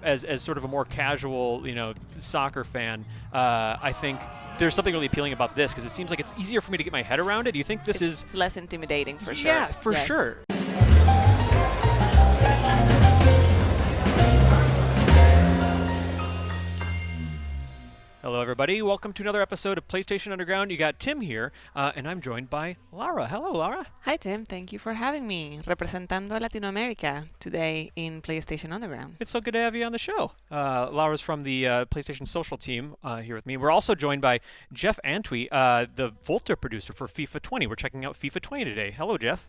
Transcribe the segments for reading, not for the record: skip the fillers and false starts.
As sort of a more casual, soccer fan, I think there's something really appealing about this because it seems like it's easier for me to get my head around it. Do you think this is less intimidating for sure? Yeah, for sure. Hello, everybody. Welcome to another episode of PlayStation Underground. You got Tim here, and I'm joined by Laura. Hello, Laura. Hi, Tim. Thank you for having me. Representando Latinoamérica today in PlayStation Underground. It's so good to have you on the show. Laura's from the PlayStation social team here with me. We're also joined by Jeff Antwi, the Volta producer for FIFA 20. We're checking out FIFA 20 today. Hello, Jeff.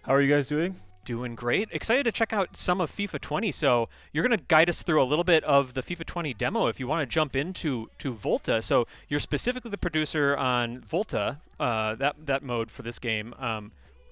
How are you guys doing? Doing great. Excited to check out some of FIFA 20. So you're going to guide us through a little bit of the FIFA 20 demo if you want to jump into Volta. So you're specifically the producer on Volta, that mode for this game.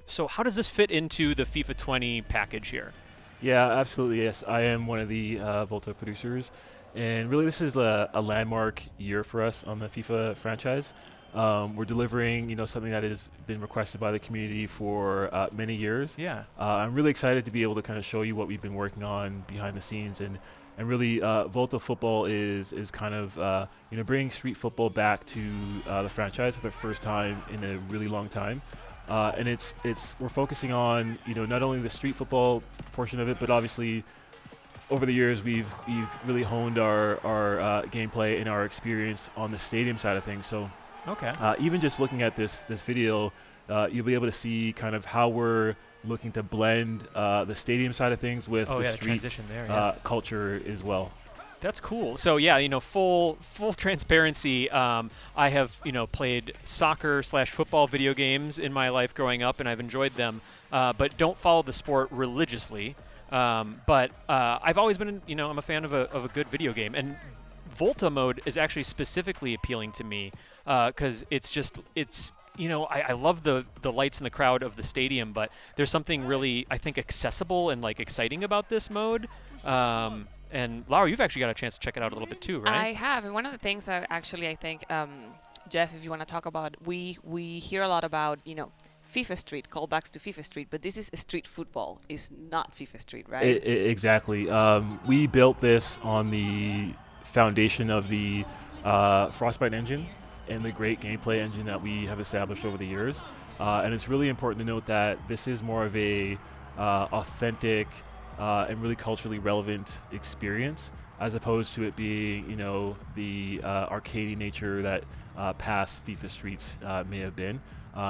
So how does this fit into the FIFA 20 package here? Yeah, absolutely. Yes, I am one of the Volta producers. And really this is a landmark year for us on the FIFA franchise. We're delivering, something that has been requested by the community for many years. Yeah. I'm really excited to be able to kind of show you what we've been working on behind the scenes, and really Volta Football is kind of bringing street football back to the franchise for the first time in a really long time. And we're focusing on not only the street football portion of it, but obviously over the years we've really honed our gameplay and our experience on the stadium side of things. So. Okay. Even just looking at this video, you'll be able to see kind of how we're looking to blend the stadium side of things with the street transition there, culture as well. That's cool. So yeah, full transparency. I have played soccer/football video games in my life growing up, and I've enjoyed them, but don't follow the sport religiously. But I've always been, I'm a fan of a good video game, and Volta mode is actually specifically appealing to me because I love the lights and the crowd of the stadium, but there's something really, I think, accessible and exciting about this mode. And Laura, you've actually got a chance to check it out a little bit too, right? I have, and one of the things I think, Jeff, if you want to talk about, we hear a lot about FIFA Street, callbacks to FIFA Street, but this is street football. It's not FIFA Street, right? Exactly. We built this on the foundation of the Frostbite engine and the great gameplay engine that we have established over the years, and it's really important to note that this is more of a authentic and really culturally relevant experience, as opposed to it being the arcadey nature that past FIFA Streets may have been.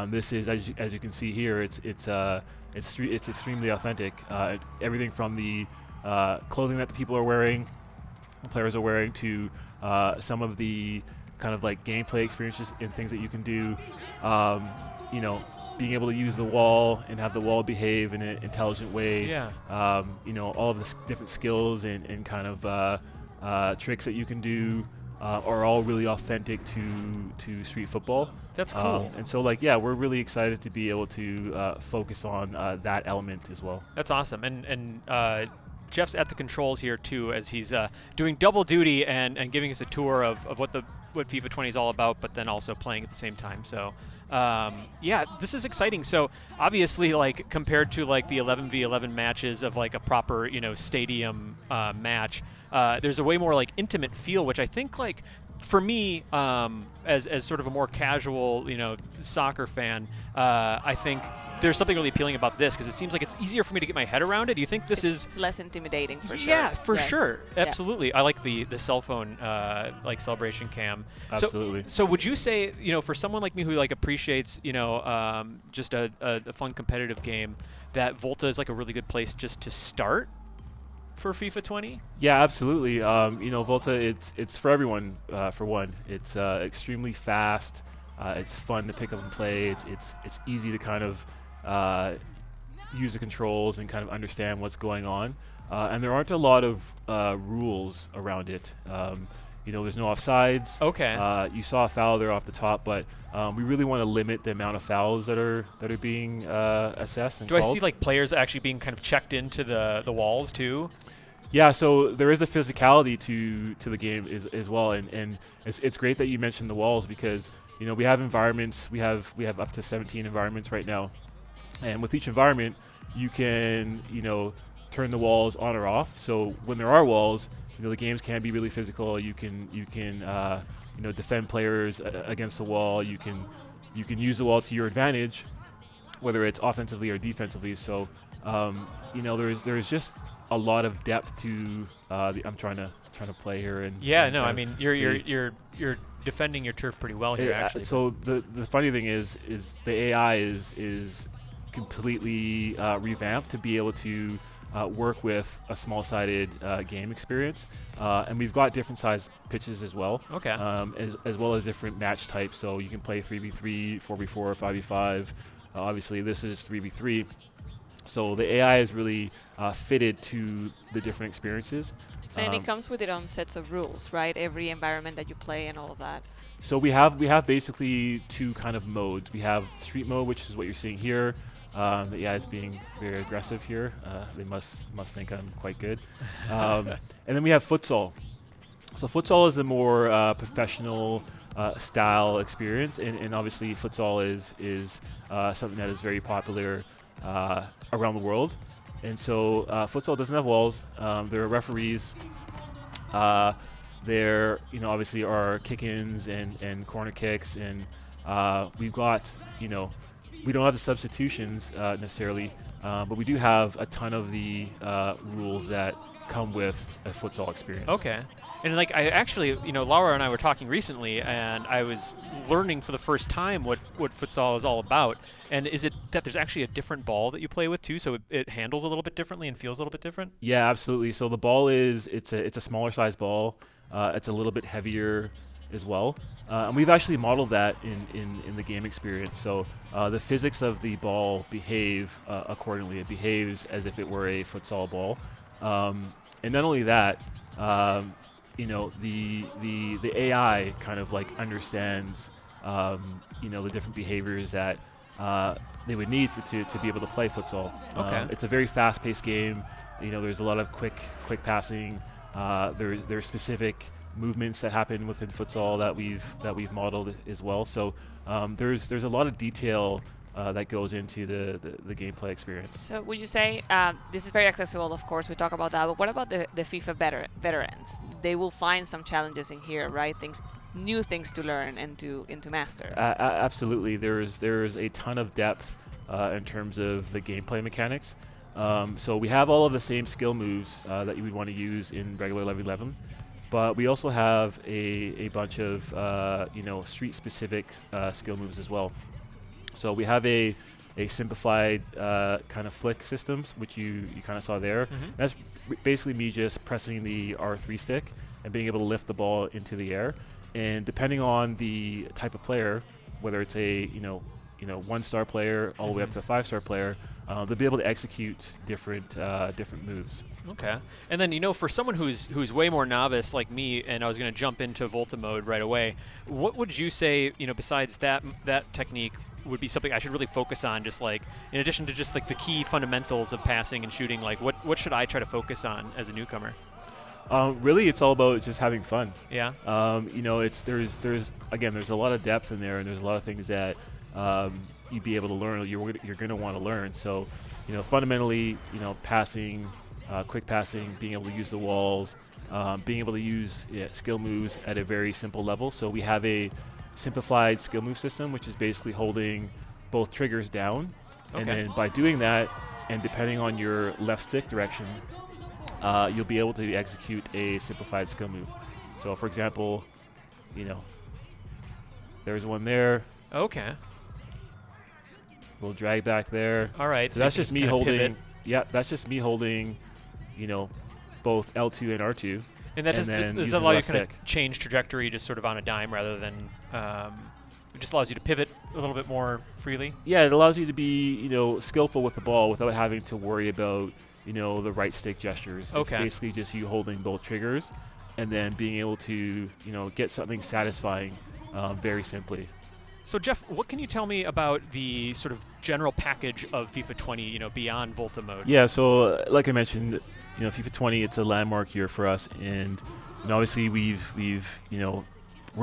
This is, as you can see here, it's extremely authentic. Everything from the clothing that the people are wearing, the players are wearing, to some of the kind of gameplay experiences and things that you can do. Being able to use the wall and have the wall behave in an intelligent way. Yeah. All of the different skills and kind of tricks that you can do are all really authentic to street football. That's cool. And so we're really excited to be able to focus on that element as well. That's awesome. And Jeff's at the controls here too, as he's doing double duty and giving us a tour of what FIFA 20 is all about, but then also playing at the same time. So yeah, this is exciting. So obviously, compared to the 11v11 matches of a proper stadium match, there's a way more intimate feel, which I think for me, as sort of a more casual soccer fan, I think there's something really appealing about this because it seems like it's easier for me to get my head around it. Do you think this is less intimidating for sure? Yeah, for sure. Yeah. Absolutely. I like the cell phone celebration cam. Absolutely. So would you say, for someone like me who appreciates, just a fun competitive game, that Volta is a really good place just to start for FIFA 20? Yeah, absolutely. Volta, it's for everyone. For one, it's extremely fast. It's fun to pick up and play. It's easy to kind of use the controls and kind of understand what's going on. And there aren't a lot of rules around it. There's no offsides. Okay. You saw a foul there off the top, but we really want to limit the amount of fouls that are being assessed and Do called. I see players actually being kind of checked into the walls too? Yeah, so there is a physicality to the game as well, and it's great that you mentioned the walls because we have environments. We have up to 17 environments right now, and with each environment, you can turn the walls on or off. So when there are walls, the games can be really physical. You can defend players against the wall. You can use the wall to your advantage, whether it's offensively or defensively. So there's just a lot of depth to I'm trying to play here. And I mean you're defending your turf pretty well here, actually. So the funny thing is the AI is completely revamped to be able to work with a small-sided game experience, and we've got different size pitches as well. Okay. As well as different match types, so you can play 3v3, 4v4, 5v5. Obviously, this is 3v3. So the AI is really fitted to the different experiences. And it comes with its own sets of rules, right? Every environment that you play and all of that. So we have basically two kind of modes. We have street mode, which is what you're seeing here. The AI is being very aggressive here. They must think I'm quite good. And then we have futsal. So futsal is a more professional style experience, and obviously futsal is something that is very popular around the world. And so futsal doesn't have walls. There are referees. There, obviously are kick-ins and corner kicks, and we've got, we don't have the substitutions necessarily, but we do have a ton of the rules that come with a futsal experience. Okay. And I actually, Laura and I were talking recently, and I was learning for the first time what futsal is all about. And is it that there's actually a different ball that you play with too, so it handles a little bit differently and feels a little bit different? Yeah, absolutely. So the ball it's a smaller size ball. It's a little bit heavier as well. And we've actually modeled that in the game experience. So the physics of the ball behave accordingly. It behaves as if it were a futsal ball. And not only that, the AI kind of understands the different behaviors that they would need to be able to play futsal. Okay. It's a very fast-paced game. There's a lot of quick passing. There's specific movements that happen within futsal that we've modeled as well. So there's a lot of detail that goes into the gameplay experience. So would you say this is very accessible? Of course, we talk about that. But what about the FIFA veterans? They will find some challenges in here, right? New things to learn and to master. Absolutely, there's a ton of depth in terms of the gameplay mechanics. So we have all of the same skill moves that you would want to use in regular 11, but we also have a bunch of street-specific skill moves as well. So we have a simplified kind of flick systems, which you kind of saw there. Mm-hmm. That's basically me just pressing the R3 stick and being able to lift the ball into the air. And depending on the type of player, whether it's a 1-star player all the way up to a 5-star player, they'll be able to execute different moves. Okay. And then, for someone who's way more novice like me, and I was going to jump into Volta mode right away, what would you say, besides that technique, would be something I should really focus on, just in addition to just the key fundamentals of passing and shooting, what should I try to focus on as a newcomer? Really, it's all about just having fun. Yeah. There's a lot of depth in there, and there's a lot of things that you'd be able to learn. You're going to want to learn. So, fundamentally, passing, quick passing, being able to use the walls, being able to use skill moves at a very simple level. So we have a simplified skill move system, which is basically holding both triggers down, and then by doing that, and depending on your left stick direction, you'll be able to execute a simplified skill move. So, for example, there's one there. Okay. We'll drag back there. All right. So that's just me holding. Pivot. Yeah, that's just me holding, both L2 and R2. And that just then does using allow you left to kind stick. of change trajectory just sort of on a dime rather than it just allows you to pivot a little bit more freely. Yeah, it allows you to be, skillful with the ball without having to worry about, the right stick gestures. Okay. It's basically just you holding both triggers and then being able to, get something satisfying very simply. So, Jeff, what can you tell me about the sort of general package of FIFA 20, beyond Volta mode? Yeah, so like I mentioned, FIFA 20, it's a landmark year for us, and obviously we're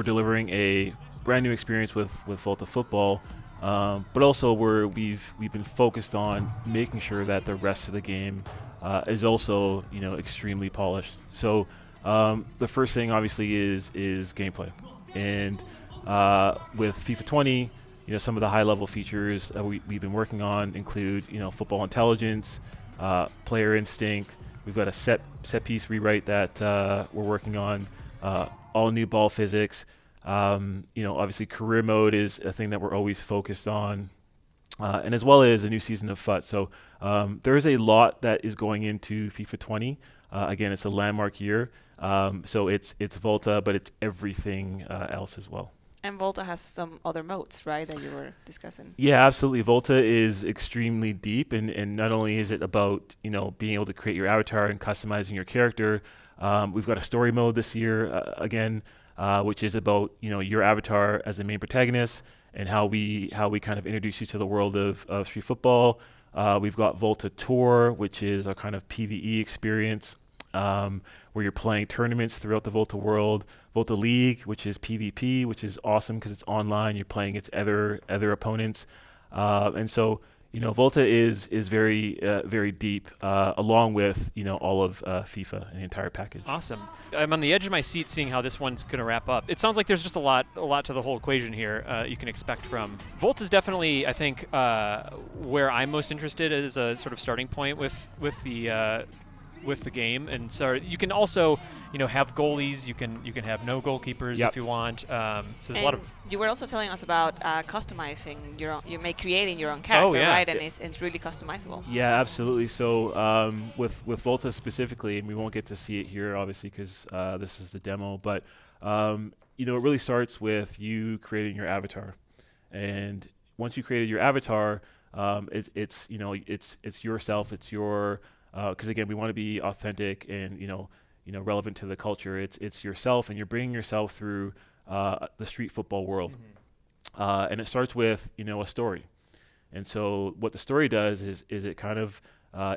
delivering a brand new experience with Volta football, but also we've been focused on making sure that the rest of the game is also extremely polished. So the first thing obviously is gameplay, and with FIFA 20, some of the high-level features that we've been working on include football intelligence, player instinct. We've got a set piece rewrite that we're working on, all new ball physics. Obviously career mode is a thing that we're always focused on, and as well as a new season of FUT. So there is a lot that is going into FIFA 20. Again, it's a landmark year. So it's Volta, but it's everything else as well. And Volta has some other modes, right, that you were discussing? Yeah, absolutely. Volta is extremely deep, and not only is it about being able to create your avatar and customizing your character. We've got a story mode this year again, which is about your avatar as the main protagonist and how we kind of introduce you to the world of street football. We've got Volta Tour, which is a kind of PvE experience where you're playing tournaments throughout the Volta world. Volta League, which is PvP, which is awesome because it's online. You're playing against other opponents, and so Volta is very very deep, along with all of FIFA and the entire package. Awesome. I'm on the edge of my seat seeing how this one's going to wrap up. It sounds like there's just a lot to the whole equation here. You can expect from Volta is definitely, I think, where I'm most interested as a sort of starting point with the game, and so you can also have goalies. You can have no goalkeepers if you want. So there's a lot of. You were also telling us about customizing your own. Creating your own character, right? And it's really customizable. Yeah, absolutely. So with Volta specifically, and we won't get to see it here obviously because this is the demo, but it really starts with you creating your avatar, and once you created your avatar, it's yourself. It's your because again, we want to be authentic and relevant to the culture. It's yourself, and you're bringing yourself through the street football world, and it starts with a story. And so what the story does is it kind of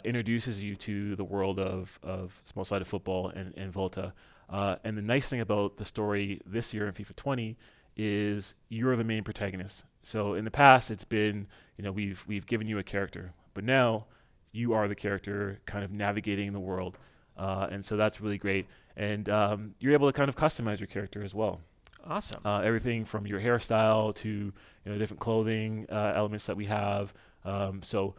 introduces you to the world of small-sided football and Volta. And the nice thing about the story this year in FIFA 20 is you're the main protagonist. So in the past, it's been we've given you a character, but now you are the character kind of navigating the world. And so that's really great. And you're able to kind of customize your character as well. Awesome. Everything from your hairstyle to different clothing elements that we have. So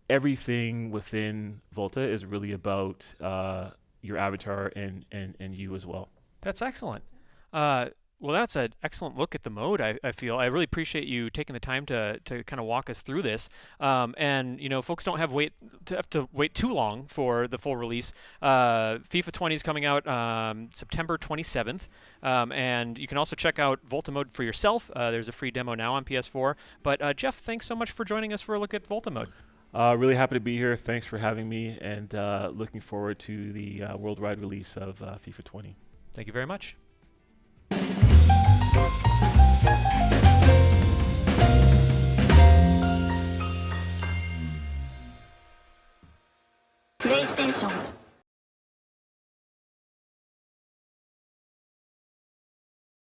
everything within Volta is really about your avatar and you as well. That's excellent. Well, that's an excellent look at the mode, I feel. I really appreciate you taking the time to kind of walk us through this. And, folks don't have to wait too long for the full release. FIFA 20 is coming out September 27th. And you can also check out Volta mode for yourself. There's a free demo now on PS4. But, Jeff, thanks so much for joining us for a look at Volta mode. Really happy to be here. Thanks for having me, and looking forward to the worldwide release of FIFA 20. Thank you very much. PlayStation